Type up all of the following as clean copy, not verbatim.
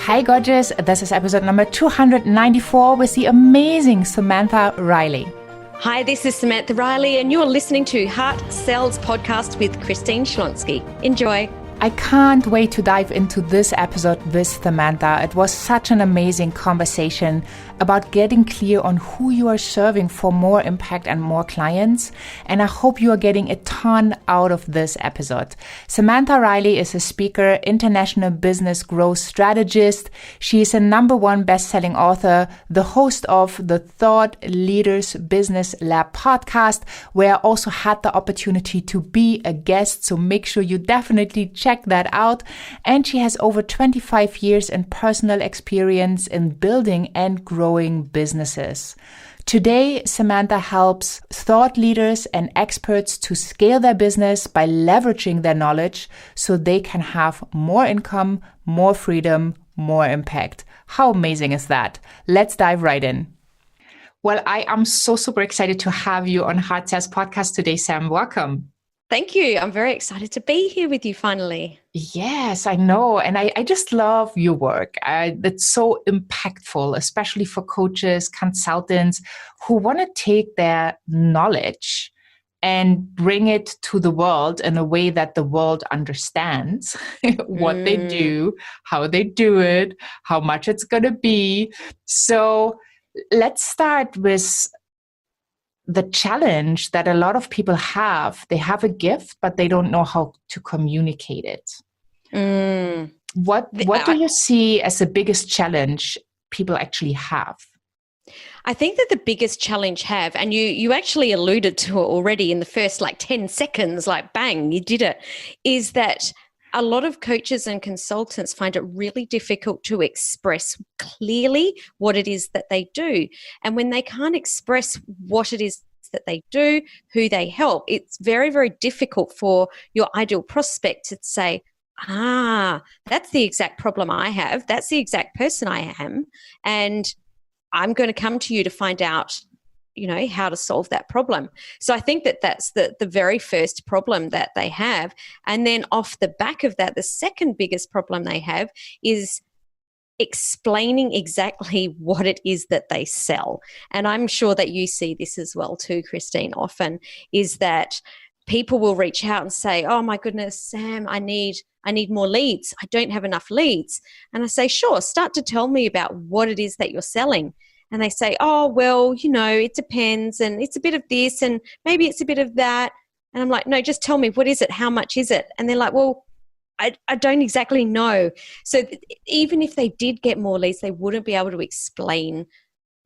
Hi gorgeous, this is episode number 294 with the amazing Samantha Riley. Hi, this is Samantha Riley and you're listening to Heart Sells Podcast with Christine Schlonski. Enjoy. I can't wait to dive into this episode with Samantha. It was such an amazing conversation about getting clear on who you are serving for more impact and more clients. And I hope you are getting a ton out of this episode. Samantha Riley is a speaker, international business growth strategist. She is a #1 best-selling author, the host of the Thought Leaders Business Lab podcast, where I also had the opportunity to be a guest. So make sure you definitely check that out. And she has over 25 years in personal experience in building and growing businesses. Today, Samantha helps thought leaders and experts to scale their business by leveraging their knowledge so they can have more income, more freedom, more impact. How amazing is that? Let's dive right in. Well, I am so super excited to have you on Heart Sells Podcast today, Sam. Welcome. Thank you. I'm very excited to be here with you finally. Yes, I know. And I just love your work. It's so impactful, especially for coaches, consultants who want to take their knowledge and bring it to the world in a way that the world understands what they do, how they do it, how much it's going to be. So let's start with the challenge that a lot of people have. They have a gift, but they don't know how to communicate it. What do you see as the biggest challenge people actually have? I think that the biggest challenge have, and you actually alluded to it already in the first 10 seconds, bang, you did it, is that a lot of coaches and consultants find it really difficult to express clearly what it is that they do. And when they can't express what it is that they do, who they help, it's very, very difficult for your ideal prospect to say, that's the exact problem I have. That's the exact person I am. And I'm going to come to you to find out how to solve that problem. So I think that that's the very first problem that they have. And then off the back of that, the second biggest problem they have is explaining exactly what it is that they sell. And I'm sure that you see this as well too, Christine, often, is that people will reach out and say, oh my goodness, Sam, I need more leads. I don't have enough leads. And I say, sure, start to tell me about what it is that you're selling. And they say, oh, well, it depends. And it's a bit of this and maybe it's a bit of that. And I'm like, no, just tell me, what is it? How much is it? And they're like, well, I don't exactly know. So even if they did get more leads, they wouldn't be able to explain,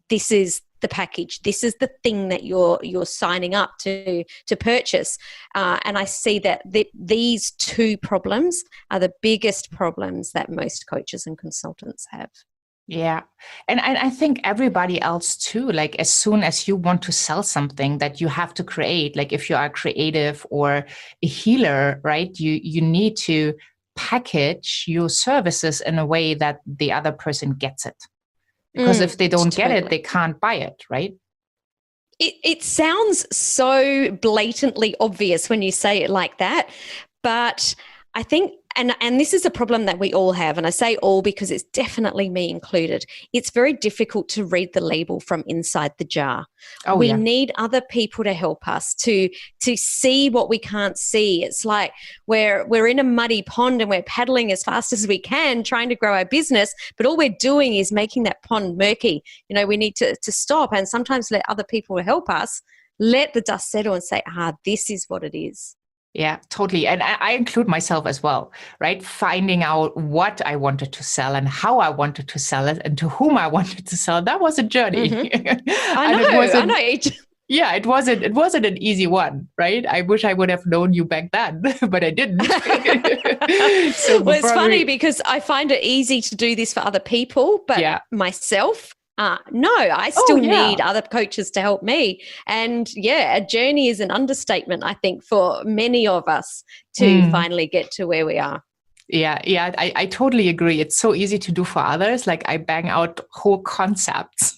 this is the package. This is the thing that you're signing up to purchase. And I see that these two problems are the biggest problems that most coaches and consultants have. Yeah. And I think everybody else too, as soon as you want to sell something that you have to create, if you are creative or a healer, right? You need to package your services in a way that the other person gets it. Because if they don't get it, they can't buy it, right? It sounds so blatantly obvious when you say it like that, but I think, and this is a problem that we all have, and I say all because it's definitely me included. It's very difficult to read the label from inside the jar. We need other people to help us to see what we can't see. It's like we're in a muddy pond and we're paddling as fast as we can, trying to grow our business, but all we're doing is making that pond murky. We need to stop and sometimes let other people help us, let the dust settle and say, this is what it is. Yeah, totally. And I include myself as well, right? Finding out what I wanted to sell and how I wanted to sell it and to whom I wanted to sell. That was a journey. I know. Yeah, it wasn't an easy one, right? I wish I would have known you back then, but I didn't. Well, it's funny because I find it easy to do this for other people, but myself, no, I still need other coaches to help me. And a journey is an understatement, I think, for many of us to finally get to where we are. Yeah, I totally agree. It's so easy to do for others. I bang out whole concepts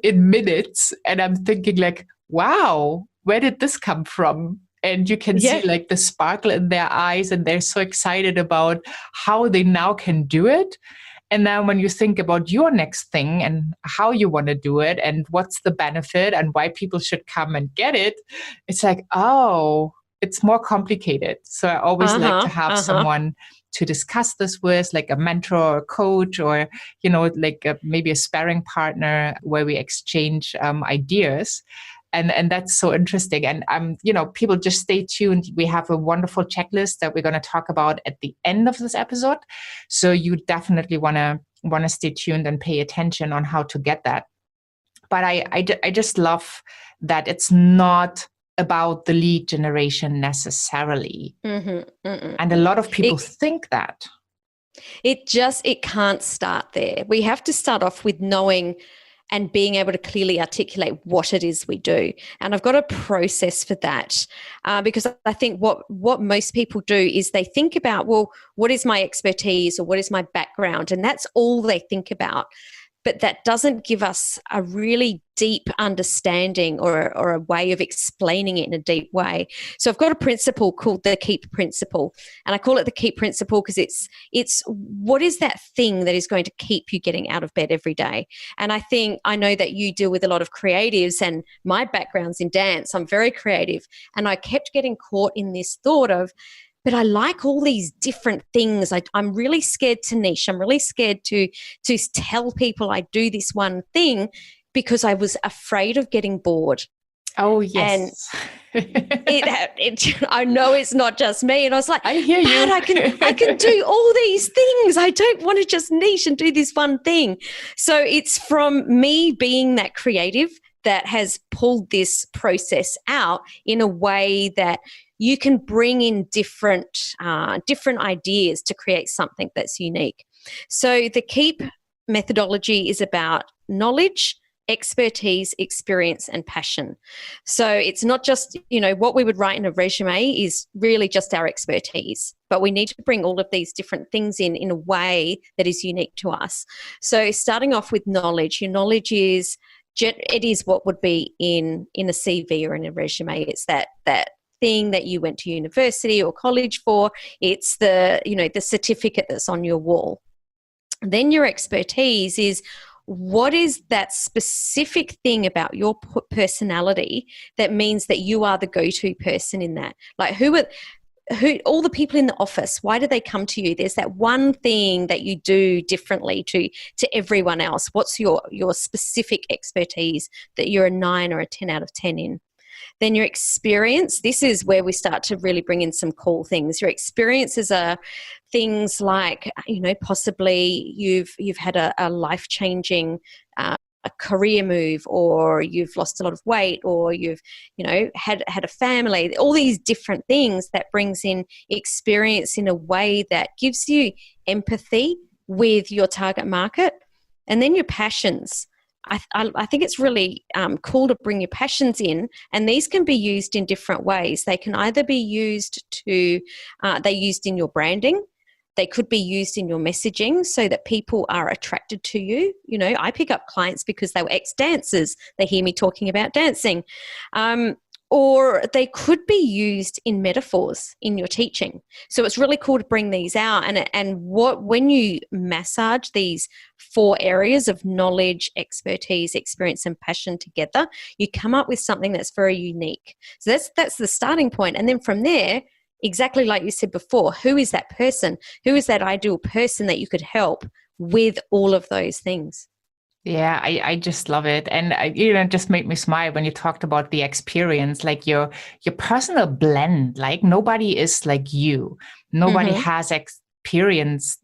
in minutes and I'm thinking wow, where did this come from? and you can see like the sparkle in their eyes, and they're so excited about how they now can do it. And then when you think about your next thing and how you want to do it and what's the benefit and why people should come and get it, it's like, oh, it's more complicated. So I always like to have someone to discuss this with, like a mentor or a coach, or, you know, like maybe a sparring partner where we exchange ideas. And that's so interesting. And you know, people just stay tuned. We have a wonderful checklist that we're going to talk about at the end of this episode. So you definitely want to stay tuned and pay attention on how to get that. But I just love that it's not about the lead generation necessarily. And a lot of people think that. It can't start there. We have to start off with knowing and being able to clearly articulate what it is we do. And I've got a process for that, because I think what most people do is they think about, well, what is my expertise or what is my background? And that's all they think about. But that doesn't give us a really deep understanding or a way of explaining it in a deep way. So I've got a principle called the KEEP principle. And I call it the KEEP principle because it's what is that thing that is going to keep you getting out of bed every day? And I know that you deal with a lot of creatives, and my background's in dance. I'm very creative. And I kept getting caught in this thought of, but I like all these different things. I'm really scared to niche. I'm really scared to tell people I do this one thing because I was afraid of getting bored. Oh, yes. And I know it's not just me. And I was like, I hear you. I can do all these things. I don't want to just niche and do this one thing. So it's from me being that creative that has pulled this process out in a way that you can bring in different ideas to create something that's unique. So the KEEP methodology is about knowledge, expertise, experience, and passion. So it's not just, what we would write in a resume is really just our expertise, but we need to bring all of these different things in a way that is unique to us. So starting off with knowledge, your knowledge is what would be in a CV or in a resume. It's that thing that you went to university or college for. It's the certificate that's on your wall. Then your expertise is, what is that specific thing about your personality that means that you are the go-to person in that? Like who all the people in the office, why do they come to you? There's that one thing that you do differently to everyone else. What's your specific expertise that you're a 9 or a 10 out of 10 in? Then your experience, this is where we start to really bring in some cool things. Your experiences are things like, possibly you've had a life-changing a career move, or you've lost a lot of weight, or you've, had a family, all these different things that brings in experience in a way that gives you empathy with your target market. And then your passions. I think it's really cool to bring your passions in, and these can be used in different ways. They can either be used they're used in your branding. They could be used in your messaging so that people are attracted to you. I pick up clients because they were ex-dancers. They hear me talking about dancing. Or they could be used in metaphors in your teaching. So it's really cool to bring these out. And when you massage these 4 areas of knowledge, expertise, experience, and passion together, you come up with something that's very unique. So that's the starting point. And then from there, exactly like you said before, who is that person? Who is that ideal person that you could help with all of those things? Yeah, I just love it. And it just made me smile when you talked about the experience, like your personal blend. Like nobody is like you. Nobody has experienced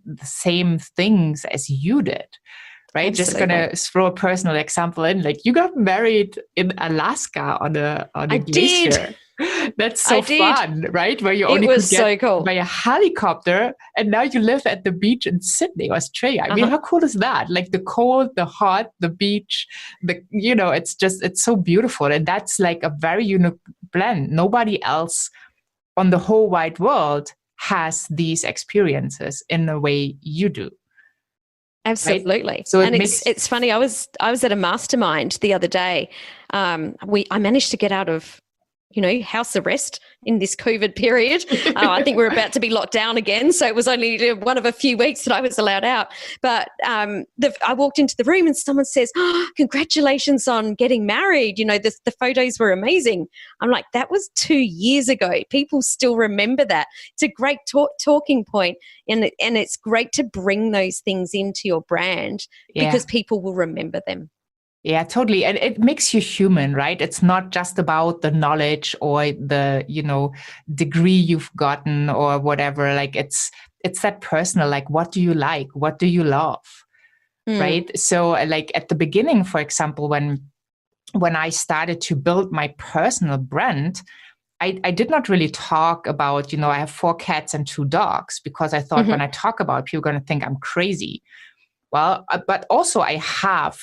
the same things as you did. Right? Absolutely. Just gonna throw a personal example in. Like you got married in Alaska on a glacier. Did. That's so fun, right? Where you only could get by a helicopter, and now you live at the beach in Sydney, Australia. I mean, how cool is that? Like the cold, the hot, the beach, it's so beautiful. And that's like a very unique blend. Nobody else on the whole wide world has these experiences in the way you do. Absolutely. Right? So it's funny. I was at a mastermind the other day. I managed to get out of house arrest in this COVID period. I think we're about to be locked down again. So it was only one of a few weeks that I was allowed out. But I walked into the room and someone says, congratulations on getting married. The photos were amazing. I'm like, that was 2 years ago. People still remember that. It's a great talking point. And it's great to bring those things into your brand because people will remember them. Yeah, totally. And it makes you human, right? It's not just about the knowledge or the, degree you've gotten or whatever. Like it's that personal, like, what do you like? What do you love? Right? So like at the beginning, for example, when I started to build my personal brand, I did not really talk about, I have 4 cats and 2 dogs, because I thought when I talk about it, people are going to think I'm crazy. Well, but also I have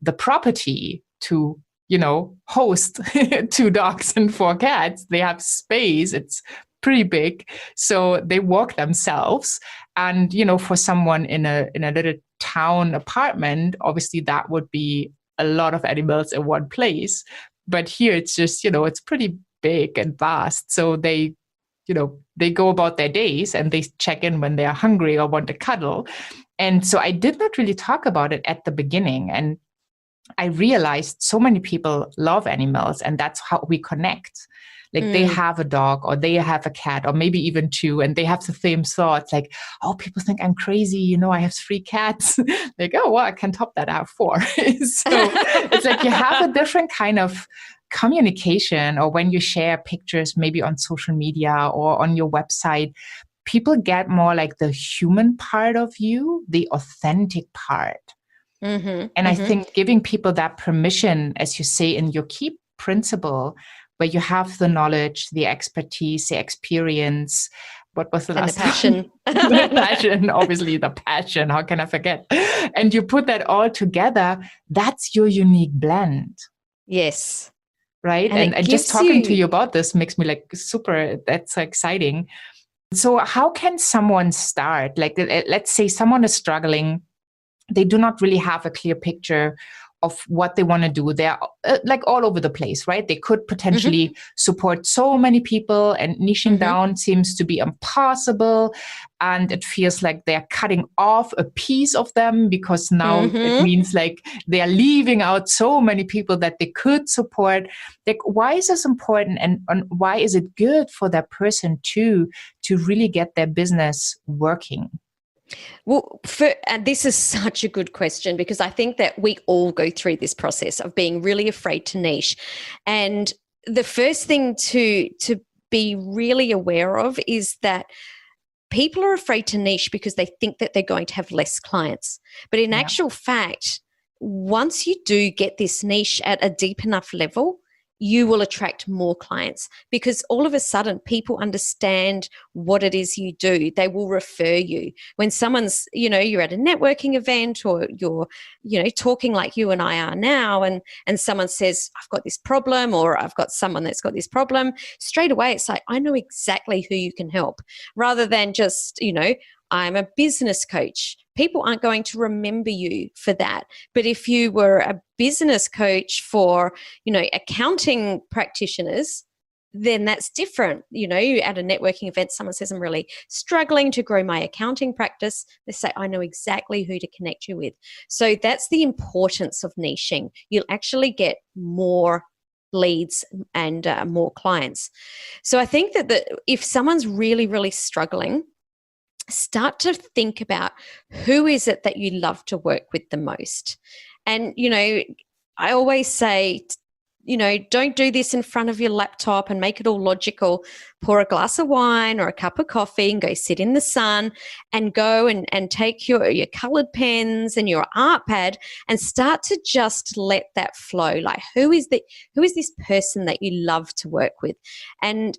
the property to, host 2 dogs and 4 cats. They have space. It's pretty big. So they walk themselves. And, for someone in a little town apartment, obviously that would be a lot of animals in one place. But here it's just, it's pretty big and vast. So they go about their days and they check in when they are hungry or want to cuddle. And so I did not really talk about it at the beginning. And I realized so many people love animals, and that's how we connect. Like they have a dog or they have a cat or maybe even 2, and they have the same thoughts like, oh, people think I'm crazy. I have 3 cats. Like, oh, well, I can top that. I have 4. So it's like you have a different kind of communication, or when you share pictures, maybe on social media or on your website, people get more like the human part of you, the authentic part. And I think giving people that permission, as you say in your key principle, where you have the knowledge, the expertise, the experience, what was the last the passion. The passion, obviously the passion. How can I forget? And you put that all together, that's your unique blend. Yes. Right? And just talking to you about this makes me like super, that's so exciting. So how can someone start? Like, let's say someone is struggling. They do not really have a clear picture of what they want to do. They're like all over the place, right? They could potentially support so many people, and niching down seems to be impossible. And it feels like they're cutting off a piece of them, because now it means like they're leaving out so many people that they could support. Like, why is this important, and why is it good for that person to really get their business working? Well, and this is such a good question, because I think that we all go through this process of being really afraid to niche. And the first thing to be really aware of is that people are afraid to niche because they think that they're going to have less clients. But in actual fact, once you do get this niche at a deep enough level, you will attract more clients, because all of a sudden people understand what it is you do. They will refer you. When someone's, you're at a networking event, or you're, talking like you and I are now, and someone says, I've got this problem, or I've got someone that's got this problem, straight away it's like, I know exactly who you can help, rather than just, I'm a business coach. People aren't going to remember you for that. But if you were a business coach for, accounting practitioners, then that's different. At a networking event, someone says, I'm really struggling to grow my accounting practice. They say, I know exactly who to connect you with. So that's the importance of niching. You'll actually get more leads and more clients. So I think that if someone's really, really struggling, start to think about who is it that you love to work with the most. And, I always say, don't do this in front of your laptop and make it all logical. Pour a glass of wine or a cup of coffee and go sit in the sun, and go and take your colored pens and your art pad and start to just let that flow. Like, who is this person that you love to work with? And,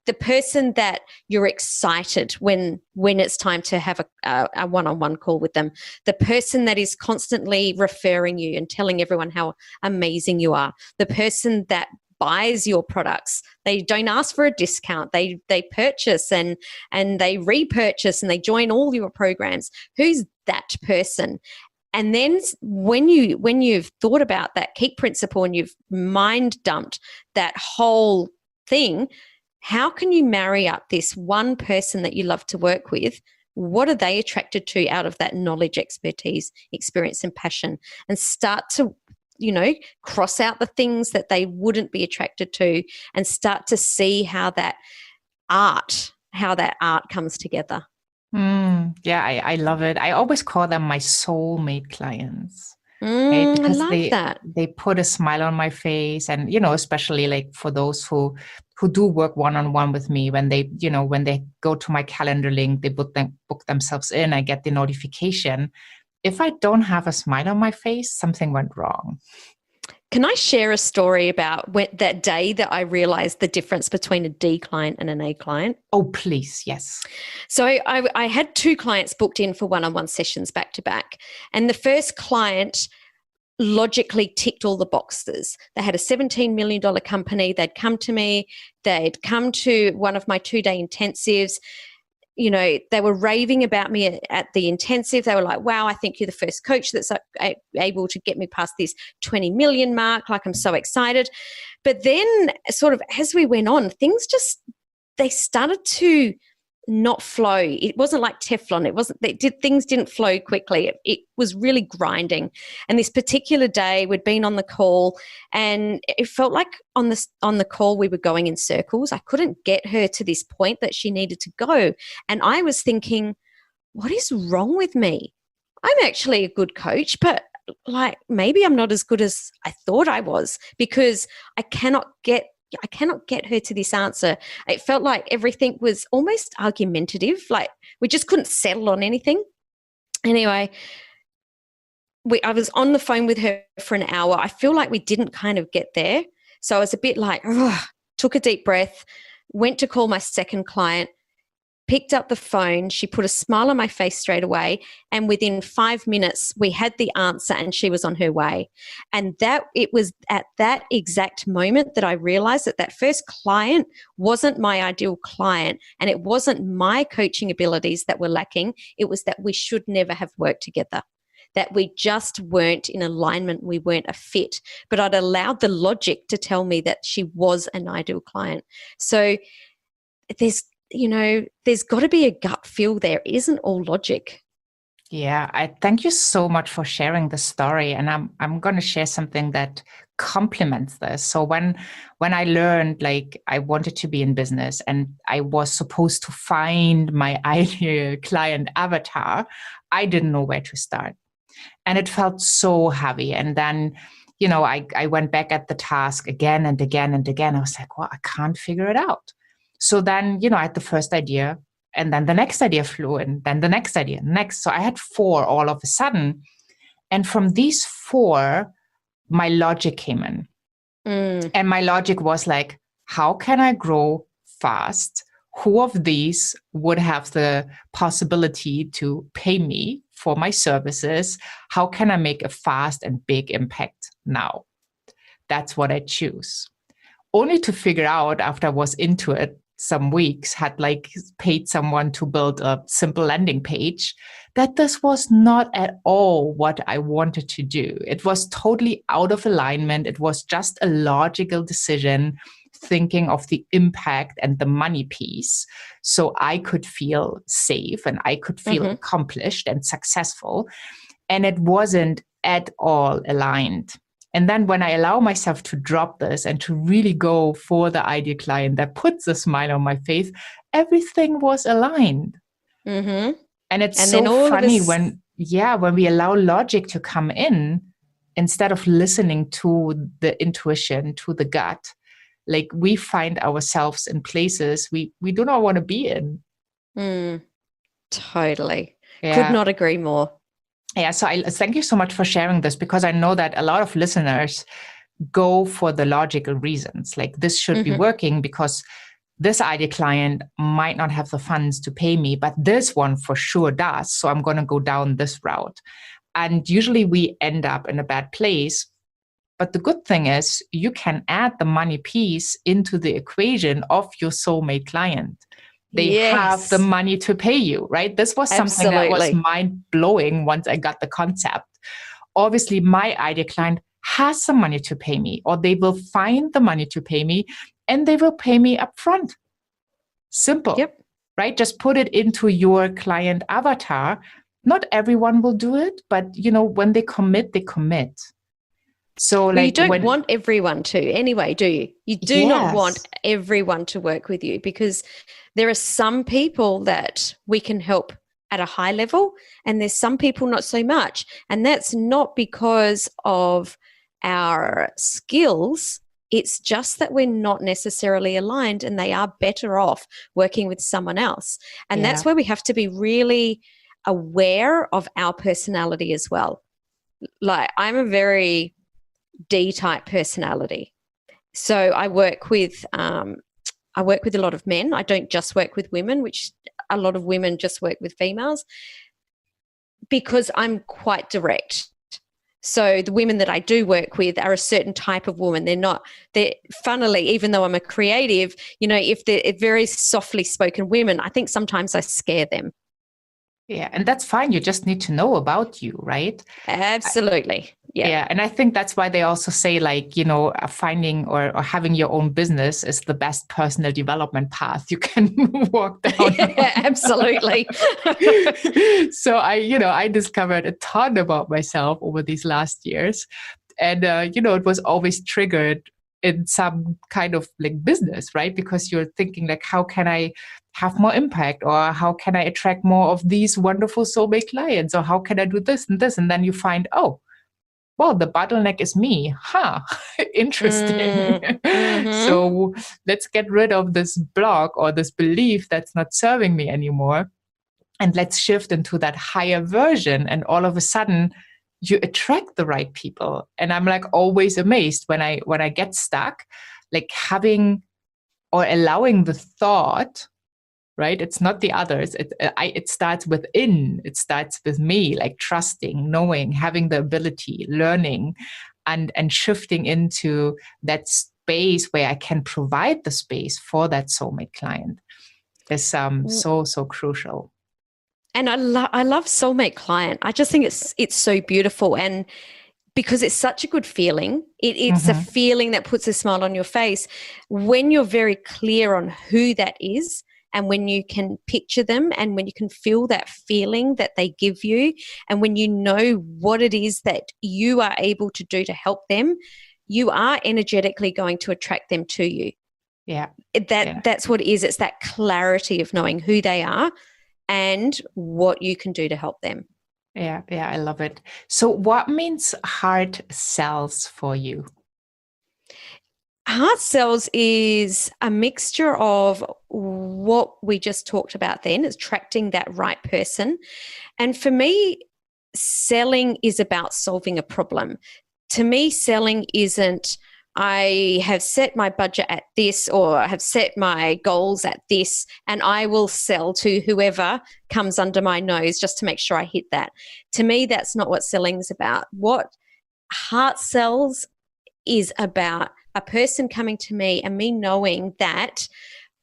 the person that you're excited when it's time to have a one-on-one call with them, the person that is constantly referring you and telling everyone how amazing you are, the person that buys your products. They don't ask for a discount. They purchase and they repurchase and they join all your programs. Who's that person? And then when you've thought about that keep principle and you've mind dumped that whole thing, how can you marry up this one person that you love to work with? What are they attracted to out of that knowledge, expertise, experience, and passion, and start to, cross out the things that they wouldn't be attracted to, and start to see how that art comes together. Yeah, I love it. I always call them my soulmate clients. Right? Because I love that. They put a smile on my face, and especially like for those who do work one-on-one with me, when they go to my calendar link, they book themselves in, I get the notification. If I don't have a smile on my face, something went wrong. Can I share a story about that day that I realized the difference between a D client and an A client? Oh, please. Yes. So I had 2 clients booked in for one-on-one sessions back to back. And the first client logically ticked all the boxes. They had a $17 million company. They'd come to me. They'd come to one of my 2-day intensives. They were raving about me at the intensive. They were like, wow, I think you're the first coach that's able to get me past this 20 million mark. Like, I'm so excited. But then sort of as we went on, they started to not flow. It wasn't like Teflon. Things didn't flow quickly. It was really grinding. And this particular day we'd been on the call, and it felt like on the call we were going in circles. I couldn't get her to this point that she needed to go. And I was thinking, what is wrong with me? I'm actually a good coach, but like maybe I'm not as good as I thought I was, because I cannot get her to this answer. It felt like everything was almost argumentative, like we just couldn't settle on anything. Anyway, I was on the phone with her for an hour. I feel like we didn't kind of get there. So I was a bit like, took a deep breath, went to call my second client, picked up the phone. She put a smile on my face straight away. And within 5 minutes, we had the answer and she was on her way. And it was at that exact moment that I realized that first client wasn't my ideal client, and it wasn't my coaching abilities that were lacking. It was that we should never have worked together, that we just weren't in alignment. We weren't a fit. But I'd allowed the logic to tell me that she was an ideal client. So there's got to be a gut feel there. It isn't all logic. Yeah, I thank you so much for sharing the story. And I'm going to share something that complements this. So when I learned, like, I wanted to be in business and I was supposed to find my ideal client avatar, I didn't know where to start. And it felt so heavy. And then, I went back at the task again and again and again. I was like, well, I can't figure it out. So then, I had the first idea, and then the next idea flew in, then the next idea, next. So I had 4 all of a sudden. And from these 4, my logic came in. And my logic was like, how can I grow fast? Who of these would have the possibility to pay me for my services? How can I make a fast and big impact now? That's what I choose. Only to figure out, after I was into it some weeks, had like paid someone to build a simple landing page, that this was not at all what I wanted to do. It was totally out of alignment. It was just a logical decision, thinking of the impact and the money piece, so I could feel safe and I could feel accomplished and successful. And it wasn't at all aligned. And then when I allow myself to drop this and to really go for the ideal client that puts a smile on my face, everything was aligned. And it's so funny when we allow logic to come in instead of listening to the intuition, to the gut. Like, we find ourselves in places we do not want to be in. Totally. Yeah. Could not agree more. Yeah, so I thank you so much for sharing this, because I know that a lot of listeners go for the logical reasons. Like, this should be working because this ideal client might not have the funds to pay me, but this one for sure does. So I'm going to go down this route. And usually we end up in a bad place. But the good thing is you can add the money piece into the equation of your soulmate client. They have the money to pay you, right? This was something that was mind-blowing once I got the concept. obviously my ideal client has some money to pay me, or they will find the money to pay me and they will pay me upfront. Simple. Yep. Right? Just put it into your client avatar. Not everyone will do it, but when they commit, they commit. So well, you don't want everyone to anyway, do you? You do not want everyone to work with you, because there are some people that we can help at a high level and there's some people not so much. And that's not because of our skills. It's just that we're not necessarily aligned and they are better off working with someone else. And that's where we have to be really aware of our personality as well. Like, I'm a very D-type personality. So I work with a lot of men. I don't just work with women, which a lot of women just work with females, because I'm quite direct. So the women that I do work with are a certain type of woman. They're funnily, even though I'm a creative, if they're very softly spoken women, I think sometimes I scare them. Yeah, and that's fine. You just need to know about you, right? Absolutely. Yeah. And I think that's why they also say, like, finding or having your own business is the best personal development path you can walk down. Yeah, absolutely. So I discovered a ton about myself over these last years. And, it was always triggered in some kind of like business, right? Because you're thinking like, how can I have more impact, or how can I attract more of these wonderful soulmate clients, or how can I do this and this? And then you find, oh, well, the bottleneck is me. Interesting. Mm-hmm. So let's get rid of this block or this belief that's not serving me anymore. And let's shift into that higher version. And all of a sudden you attract the right people. And I'm like always amazed when I get stuck, like having or allowing the thought, right? It's not the others. It starts within. It starts with me, like trusting, knowing, having the ability, learning, and shifting into that space where I can provide the space for that soulmate client is so crucial. And I love soulmate client. I just think it's so beautiful, and because it's such a good feeling. It's a feeling that puts a smile on your face when you're very clear on who that is. And when you can picture them, and when you can feel that feeling that they give you, and when you know what it is that you are able to do to help them, you are energetically going to attract them to you. Yeah. That's what it is. It's that clarity of knowing who they are and what you can do to help them. Yeah, I love it. So what means hard sells for you? Hard sells is a mixture of what we just talked about then, attracting that right person. And for me, selling is about solving a problem. To me, selling isn't, I have set my budget at this, or I have set my goals at this, and I will sell to whoever comes under my nose just to make sure I hit that. To me, that's not what selling is about. What heart sells is about a person coming to me and me knowing that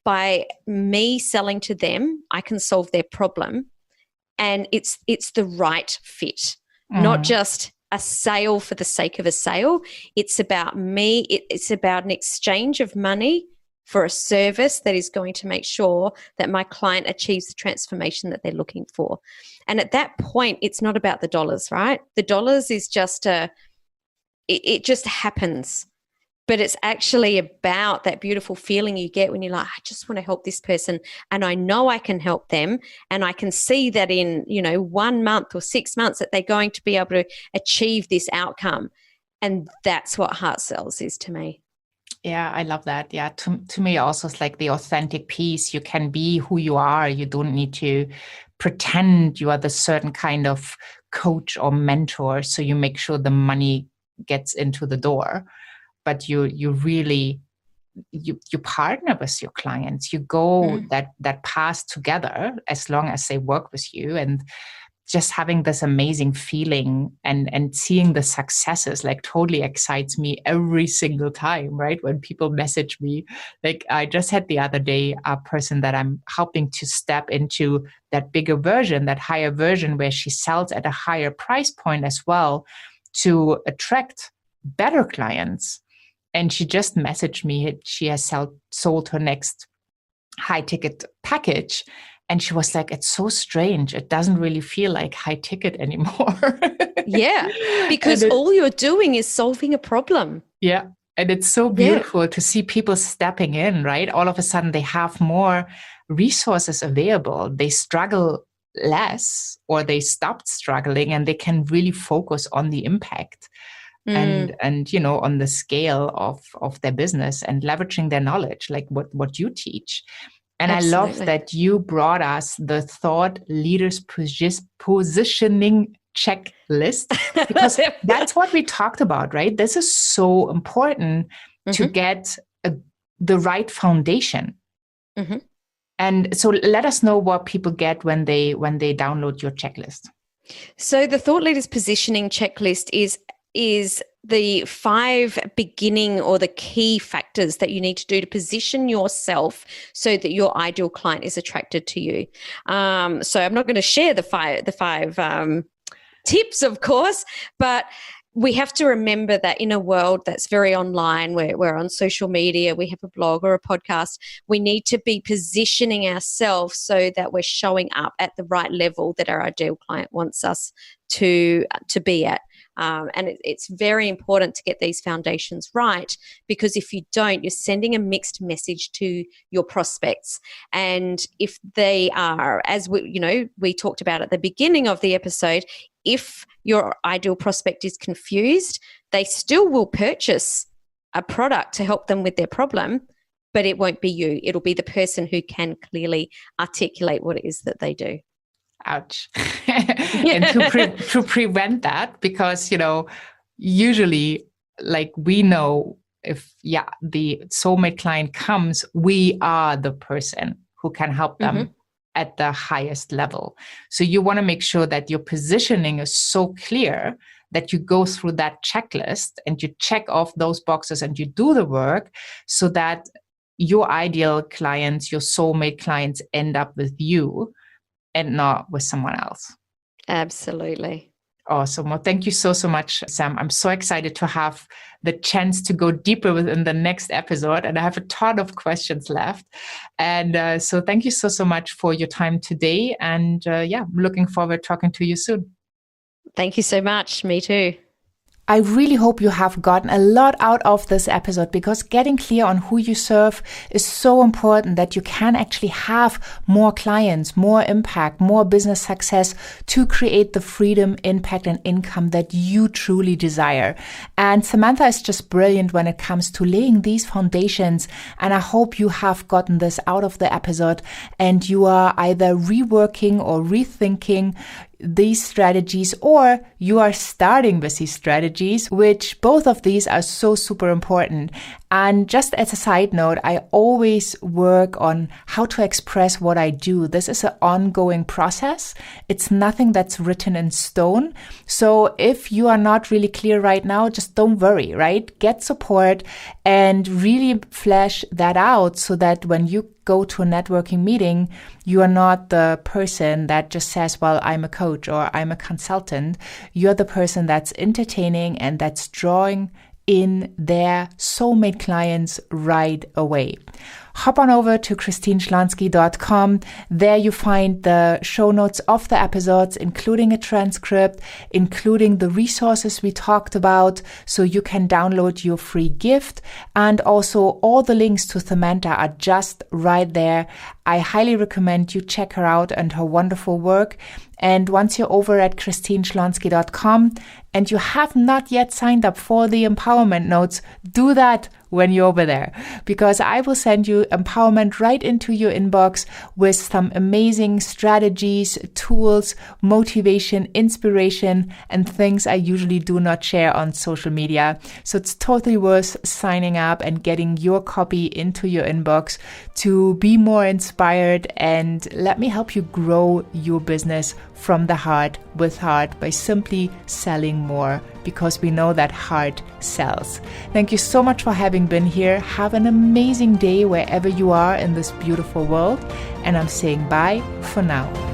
by me selling to them, I can solve their problem, and it's the right fit, not just a sale for the sake of a sale. It's about me. It's about an exchange of money for a service that is going to make sure that my client achieves the transformation that they're looking for. And at that point, it's not about the dollars, right? The dollars is just it just happens. But it's actually about that beautiful feeling you get when you're like, I just want to help this person, and I know I can help them, and I can see that in 1 month or 6 months that they're going to be able to achieve this outcome. And that's what heart sells is to me. Yeah, I love that. Yeah, to me also, it's like the authentic piece. You can be who you are. You don't need to pretend you are the certain kind of coach or mentor, so you make sure the money gets into the door. But you really you partner with your clients. You go that path together as long as they work with you, and just having this amazing feeling and seeing the successes like totally excites me every single time, right? When people message me, like I just had the other day a person that I'm helping to step into that bigger version, that higher version where she sells at a higher price point as well. to attract better clients. And she just messaged me. She has sold her next high ticket package. And she was like, it's so strange. It doesn't really feel like high ticket anymore. Yeah, because all you're doing is solving a problem. Yeah. And it's so beautiful to see people stepping in, right? All of a sudden they have more resources available. They struggle less, or they stopped struggling, and they can really focus on the impact and on the scale of their business and leveraging their knowledge, like what you teach. And Absolutely. I love that you brought us the thought leaders positioning checklist, because that's what we talked about, right? This is so important to get the right foundation. And so let us know what people get when they download your checklist. So the thought leaders positioning checklist is the 5 beginning or the key factors that you need to do to position yourself so that your ideal client is attracted to you. So I'm not going to share the five tips, of course, but we have to remember that in a world that's very online, we're on social media, we have a blog or a podcast, we need to be positioning ourselves so that we're showing up at the right level that our ideal client wants us to be at. And it's very important to get these foundations right, because if you don't, you're sending a mixed message to your prospects. And if they are, as we talked about at the beginning of the episode, if your ideal prospect is confused, they still will purchase a product to help them with their problem, but it won't be you. It'll be the person who can clearly articulate what it is that they do. Ouch. And to prevent that, because, usually, like, we know if, the soulmate client comes, we are the person who can help them at the highest level. So you want to make sure that your positioning is so clear that you go through that checklist and you check off those boxes and you do the work so that your ideal clients, your soulmate clients, end up with you and not with someone else. Absolutely. Awesome. Well, thank you so much, Sam. I'm so excited to have the chance to go deeper within the next episode. And I have a ton of questions left. And so thank you so much for your time today. And I'm looking forward to talking to you soon. Thank you so much. Me too. I really hope you have gotten a lot out of this episode, because getting clear on who you serve is so important that you can actually have more clients, more impact, more business success to create the freedom, impact, and income that you truly desire. And Samantha is just brilliant when it comes to laying these foundations. And I hope you have gotten this out of the episode and you are either reworking or rethinking these strategies, or you are starting with these strategies, which both of these are so super important. And just as a side note, I always work on how to express what I do. This is an ongoing process. It's nothing that's written in stone. So if you are not really clear right now, just don't worry, right? Get support and really flesh that out so that when you go to a networking meeting, you are not the person that just says, well, I'm a coach or I'm a consultant. You're the person that's entertaining and that's drawing in their soulmate clients right away. Hop on over to christineschlonski.com. There you find the show notes of the episodes, including a transcript, including the resources we talked about, so you can download your free gift. And also all the links to Samantha are just right there. I highly recommend you check her out and her wonderful work. And once you're over at christineschlonski.com and you have not yet signed up for the empowerment notes, do that when you're over there, because I will send you empowerment right into your inbox with some amazing strategies, tools, motivation, inspiration, and things I usually do not share on social media. So it's totally worth signing up and getting your copy into your inbox to be more inspired, and let me help you grow your business from the heart with heart by simply selling more, because we know that heart sells. Thank you so much for having been here. Have an amazing day wherever you are in this beautiful world. And I'm saying bye for now.